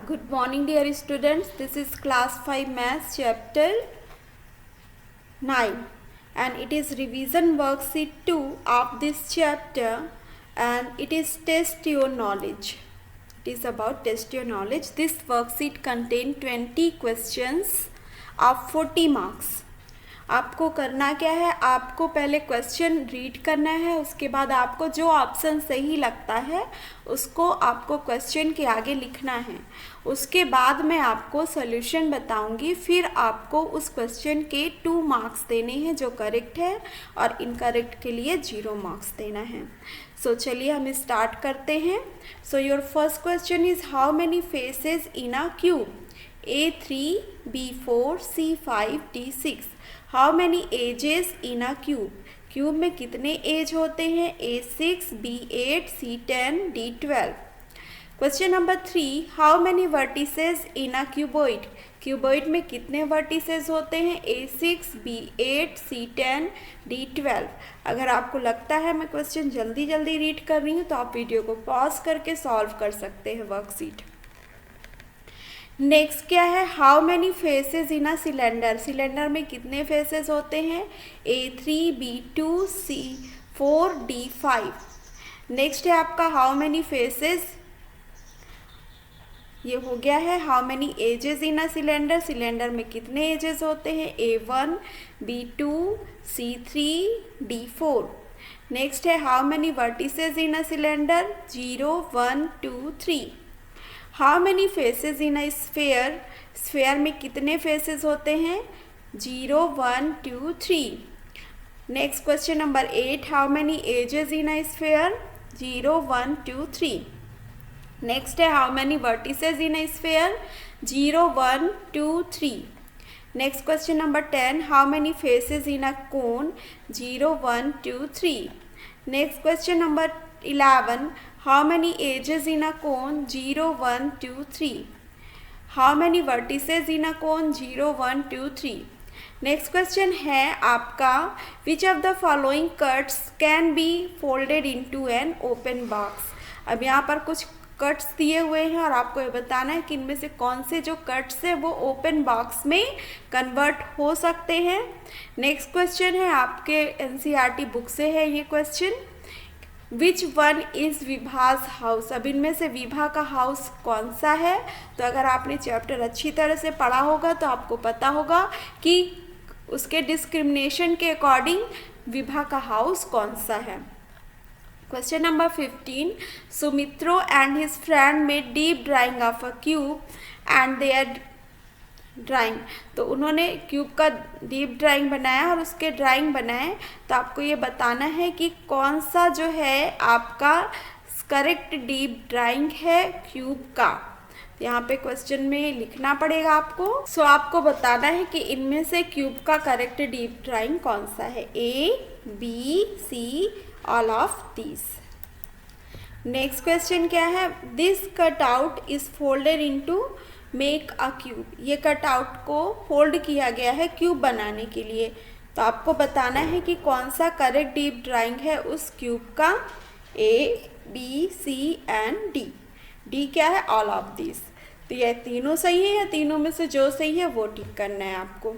Good morning, dear students. This is class 5 maths chapter 9 and it is revision worksheet 2 of this chapter and it is test your knowledge. It is about test your knowledge. This worksheet contains 20 questions of 40 marks. आपको करना क्या है, आपको पहले question read करना है, उसके बाद आपको जो ऑप्शन सही लगता है उसको आपको क्वेश्चन के आगे लिखना है। उसके बाद मैं आपको सॉल्यूशन बताऊंगी, फिर आपको उस क्वेश्चन के 2 मार्क्स देने हैं जो करेक्ट है और इनकरेक्ट के लिए 0 मार्क्स देना है। सो चलिए हम स्टार्ट करते हैं। So your first question is how many faces in a cube? A3, B4, C5, D6। How many edges in a cube? Cube में कितने एज होते हैं? A6, B8, C10, D12। Question number 3, how many vertices in a cuboid? Cuboid में कितने vertices होते हैं? A6, B8, C10, D12। अगर आपको लगता है मैं क्वेश्चन जल्दी जल्दी रीड कर रही हूँ तो आप वीडियो को पॉज करके सॉल्व कर सकते हैं वर्कशीट। नेक्स्ट क्या है, how many faces in a cylinder? Cylinder में कितने फेसेस होते हैं? A3, B2, C4, D5। Next है आपका हाउ मैनी फेसेस, ये हो गया है how many edges in a cylinder? Cylinder में कितने एजेस होते हैं? A1, B2, C3, D4। Next है how many vertices in a cylinder? 0, 1, 2, 3। How many faces in a sphere? Sphere में कितने फेसेस होते हैं? 0, 1, 2, 3। Next question number 8, how many edges in a sphere? 0, 1, 2, 3। Next है how many vertices in a sphere? 0, 1, 2, 3। Next question number 10, how many faces in a cone? 0, 1, 2, 3। Next question number 11, how many edges in a cone? 0, 1, 2, 3। How many vertices in a cone? 0, 1, 2, 3। Next question है आपका, which of the following cuts can be folded into an open box? अब यहाँ पर कुछ cuts दिए हुए हैं और आपको ये बताना है कि इनमें से कौन से जो कट्स है वो ओपन बॉक्स में कन्वर्ट हो सकते हैं। नेक्स्ट क्वेश्चन है आपके एनसीईआरटी बुक से है ये क्वेश्चन, विच वन इज़ विभाज हाउस? अब इनमें से विभा का हाउस कौन सा है? तो अगर आपने चैप्टर अच्छी तरह से पढ़ा होगा तो आपको पता होगा कि उसके डिस्क्रिमिनेशन के अकॉर्डिंग विभा का हाउस कौन सा है। Question number 15, Sumitro and his friend made deep drawing of a cube and their drawing. तो उन्होंने क्यूब का डीप ड्राइंग बनाया और उसके ड्राइंग बनाए, तो आपको ये बताना है कि कौन सा जो है आपका करेक्ट डीप ड्राइंग है क्यूब का। यहाँ पे क्वेश्चन में लिखना पड़ेगा आपको। सो आपको बताना है कि इनमें से क्यूब का करेक्ट डीप ड्राइंग कौन सा है? A, B, C, all of this. Next question क्या है, this cut out is folded into make a cube. ये कट आउट को फोल्ड किया गया है क्यूब बनाने के लिए, तो आपको बताना है कि कौन सा करेक्ट डीप ड्राइंग है उस क्यूब का। A, B, C and D। D क्या है? All of this. तो ये तीनों सही है या तीनों में से जो सही है वो टिक करना है आपको।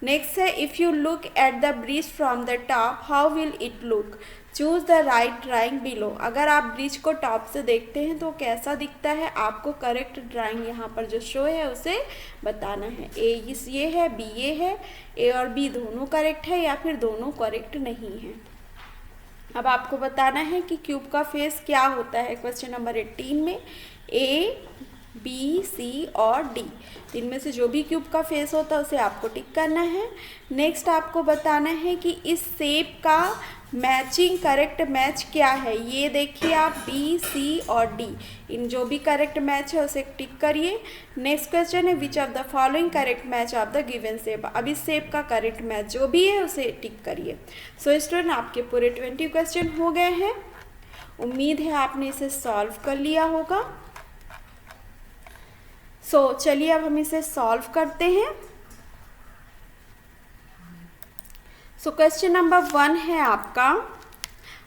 नेक्स्ट है, if you look at the bridge from the top how will it look? Choose the right drawing below. अगर आप ब्रिज को टॉप से देखते हैं तो कैसा दिखता है? आपको करेक्ट ड्राइंग यहाँ पर जो शो है उसे बताना है। A ये है, B ये है, A और B दोनों करेक्ट है या फिर दोनों करेक्ट नहीं है। अब आपको बताना है कि क्यूब का फेस क्या होता है। क्वेश्चन नंबर 18 में A, B, C और D, इनमें से जो भी क्यूब का फेस होता है उसे आपको टिक करना है। नेक्स्ट आपको बताना है कि इस शेप का मैचिंग करेक्ट मैच क्या है। ये देखिए आप B, C और D, इन जो भी करेक्ट मैच है उसे टिक करिए। नेक्स्ट क्वेश्चन है, which of the following correct match of the given shape? अब इस शेप का करेक्ट मैच जो भी है उसे टिक करिए। सो स्टूडेंट, आपके पूरे 20 क्वेश्चन हो गए हैं। उम्मीद है आपने इसे सॉल्व कर लिया होगा। सो चलिए अब हम इसे सॉल्व करते हैं। सो क्वेश्चन नंबर 1 है आपका,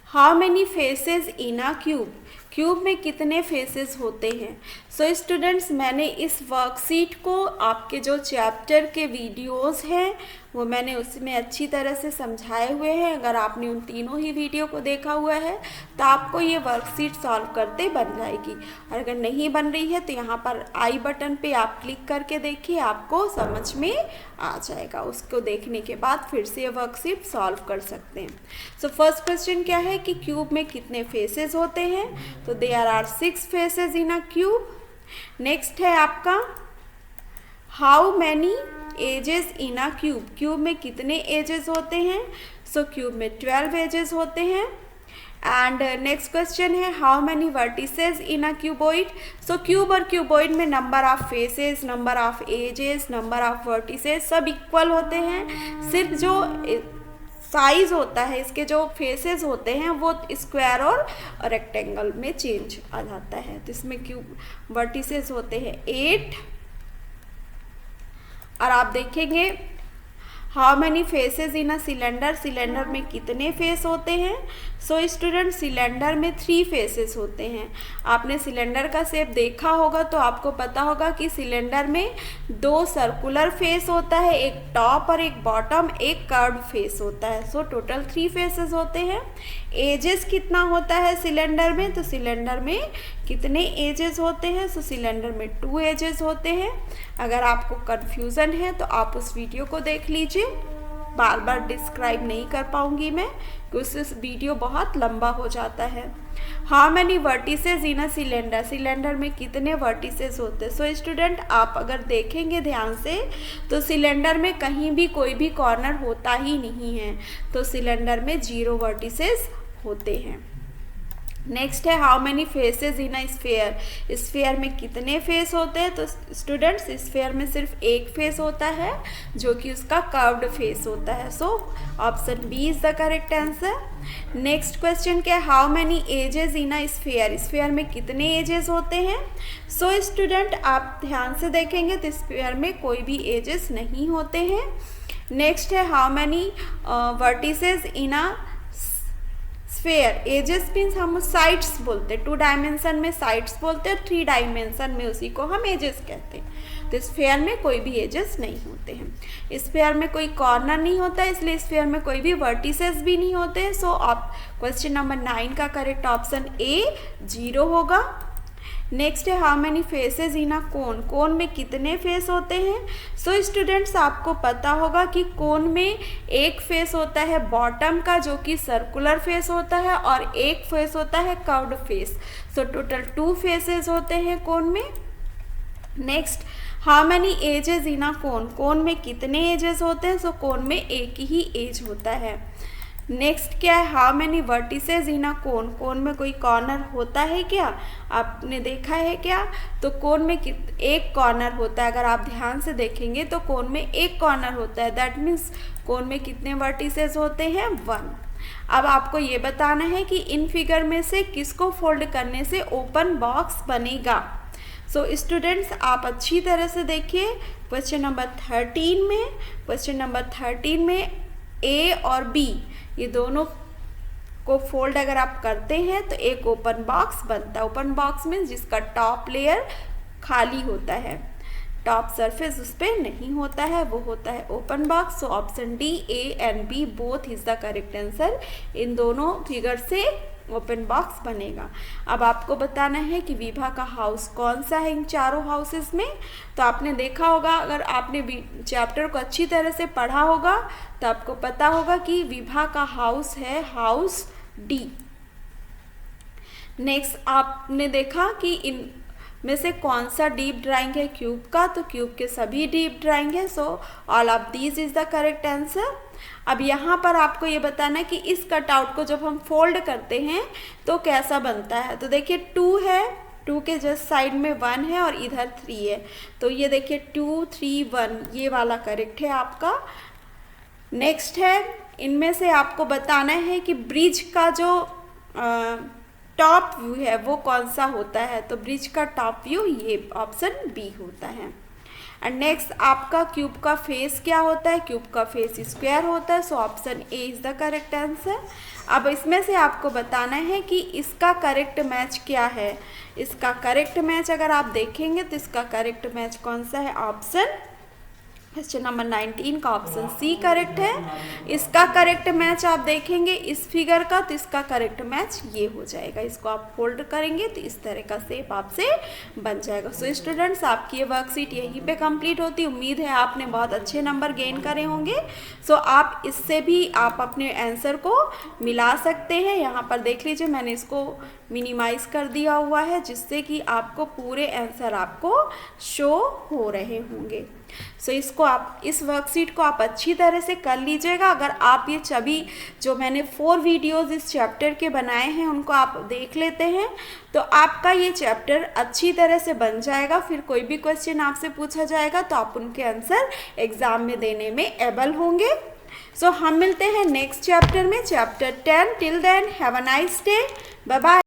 how many faces in a cube? Cube में कितने फेसेस होते हैं। सो स्टूडेंट्स, मैंने इस वर्कशीट को आपके जो चैप्टर के वीडियोस हैं वो मैंने उसमें अच्छी तरह से समझाए हुए हैं। अगर आपने उन तीनों ही वीडियो को देखा हुआ है तो आपको ये वर्कशीट सॉल्व करते बन जाएगी, और अगर नहीं बन रही है तो यहाँ पर आई बटन पे आप क्लिक करके देखिए, आपको समझ में आ जाएगा। उसको देखने के बाद फिर से ये वर्कशीट सॉल्व कर सकते हैं। सो फर्स्ट क्वेश्चन क्या है कि क्यूब में कितने फेसेस होते हैं, तो there are 6 faces in a cube. Next है आपका how many edges in a cube, cube में कितने एजेस होते हैं। सो क्यूब में 12 एजेस होते हैं। एंड नेक्स्ट क्वेश्चन है how many vertices in a cuboid. So cube और क्यूबॉइड में number of faces, number of edges, number of vertices सब इक्वल होते हैं। सिर्फ जो साइज होता है, इसके जो फेसेस होते हैं वो स्क्वायर और रेक्टेंगल में चेंज आ जाता है। तो इसमें क्यूब वर्टिसेस होते हैं 8। और आप देखेंगे how many faces in a cylinder, cylinder में कितने फेस होते हैं। सो स्टूडेंट, सिलेंडर में 3 फेसेस होते हैं। आपने सिलेंडर का शेप देखा होगा तो आपको पता होगा कि सिलेंडर में 2 सर्कुलर फेस होता है, एक टॉप और एक बॉटम, एक कर्व्ड फेस होता है। सो टोटल 3 फेसेस होते हैं। एजेस कितना होता है सिलेंडर में, तो सिलेंडर में कितने एजेस होते हैं। सो सिलेंडर में 2 एजेस होते हैं। अगर आपको कन्फ्यूज़न है तो आप उस वीडियो को देख लीजिए, बार बार डिस्क्राइब नहीं कर पाऊंगी मैं क्योंकि उस वीडियो बहुत लंबा हो जाता है। How many vertices in a cylinder, cylinder में कितने वर्टिसेस होते हैं। सो स्टूडेंट, आप अगर देखेंगे ध्यान से तो सिलेंडर में कहीं भी कोई भी कॉर्नर होता ही नहीं है, तो सिलेंडर में 0 वर्टिसेस होते हैं। नेक्स्ट है how many faces in a sphere, sphere में कितने फेस होते हैं। तो स्टूडेंट्स, स्फेयर में सिर्फ एक फेस होता है जो कि उसका कर्व्ड फेस होता है। So option B is the correct answer. Next question क्या है how many edges in a sphere, sphere में कितने एजेस होते हैं। सो स्टूडेंट, आप ध्यान से देखेंगे तो स्फेयर में कोई भी एजेस नहीं होते हैं। नेक्स्ट है how many vertices in a sphere, edges means हम साइड्स बोलते हैं, 2 डायमेंशन में साइड्स बोलते हैं, 3 डायमेंशन में उसी को हम एजेस कहते हैं। तो स्फेयर में कोई भी एजेस नहीं होते हैं। स्फेयर में कोई कॉर्नर नहीं होता है, इसलिए स्फेयर में कोई भी वर्टिसेस भी नहीं होते हैं। सो आप क्वेश्चन नंबर 9 का करेक्ट ऑप्शन ए 0 होगा। नेक्स्ट है how many faces in a कोन, कोन में कितने फेस होते हैं। सो स्टूडेंट्स, आपको पता होगा कि कोन में एक फेस होता है बॉटम का जो कि सर्कुलर फेस होता है, और एक फेस होता है curved face. So total 2 faces होते हैं कोन में। Next how many edges in a कोन, कोन में कितने एजेस होते हैं। सो कोन में एक ही एज होता है। नेक्स्ट क्या है how many vertices in a कोन, कोन में कोई कॉर्नर होता है क्या, आपने देखा है क्या। तो कोन में एक कॉर्नर होता है, अगर आप ध्यान से देखेंगे तो कोन में एक कॉर्नर होता है। दैट मीन्स कोन में कितने वर्टिसेस होते हैं 1। अब आपको ये बताना है कि इन फिगर में से किसको फोल्ड करने से ओपन बॉक्स बनेगा। सो स्टूडेंट्स, आप अच्छी तरह से देखिए क्वेश्चन नंबर 13 में ए और बी ये दोनों को फोल्ड अगर आप करते हैं तो एक ओपन बॉक्स बनता है। ओपन बॉक्स मीन्स जिसका टॉप लेयर खाली होता है, टॉप सरफेस उस पर नहीं होता है, वो होता है open box. So option D A and B both is the correct answer. इन दोनों फिगर से ओपन बॉक्स बनेगा। अब आपको बताना है कि विभा का हाउस कौन सा है इन चारों हाउसेस में। तो आपने देखा होगा, अगर आपने चैप्टर को अच्छी तरह से पढ़ा होगा तो आपको पता होगा कि विभा का हाउस है हाउस डी। नेक्स्ट आपने देखा कि इन में से कौन सा डीप ड्राइंग है क्यूब का, तो क्यूब के सभी डीप ड्राइंग है। So all of these is the correct answer. अब यहाँ पर आपको ये बताना है कि इस कटआउट को जब हम फोल्ड करते हैं तो कैसा बनता है। तो देखिए 2 है, 2 के जस्ट साइड में 1 है और इधर 3 है। तो ये देखिए 2 3 1 ये वाला करेक्ट है आपका। नेक्स्ट है इनमें से आपको बताना है कि ब्रिज का जो टॉप व्यू है वो कौन सा होता है। तो ब्रिज का टॉप व्यू ये ऑप्शन बी होता है। एंड नेक्स्ट आपका क्यूब का फेस क्या होता है, क्यूब का फेस स्क्वायर होता है, so option A is the correct answer. अब इसमें से आपको बताना है कि इसका करेक्ट मैच क्या है। इसका करेक्ट मैच अगर आप देखेंगे तो इसका करेक्ट मैच कौन सा है, ऑप्शन क्वेश्चन नंबर 19 का ऑप्शन सी करेक्ट है। इसका करेक्ट मैच आप देखेंगे इस फिगर का, तो इसका करेक्ट मैच ये हो जाएगा। इसको आप फोल्ड करेंगे तो इस तरह का शेप आपसे बन जाएगा। सो स्टूडेंट्स, आपकी ये वर्कशीट यहीं पे कंप्लीट होती है। उम्मीद है आपने बहुत अच्छे नंबर गेन करे होंगे। सो आप इससे भी आप अपने आंसर को मिला सकते हैं। यहाँ पर देख लीजिए, मैंने इसको मिनिमाइज कर दिया हुआ है जिससे कि आपको पूरे आंसर आपको शो हो रहे होंगे। सो इसको आप, इस वर्कशीट को आप अच्छी तरह से कर लीजिएगा। अगर आप ये सभी जो मैंने 4 वीडियोस इस चैप्टर के बनाए हैं उनको आप देख लेते हैं तो आपका ये चैप्टर अच्छी तरह से बन जाएगा। फिर कोई भी क्वेश्चन आपसे पूछा जाएगा तो आप उनके आंसर एग्जाम में देने में एबल होंगे। सो हम मिलते हैं नेक्स्ट चैप्टर में, chapter 10। Till then have a nice day, bye bye.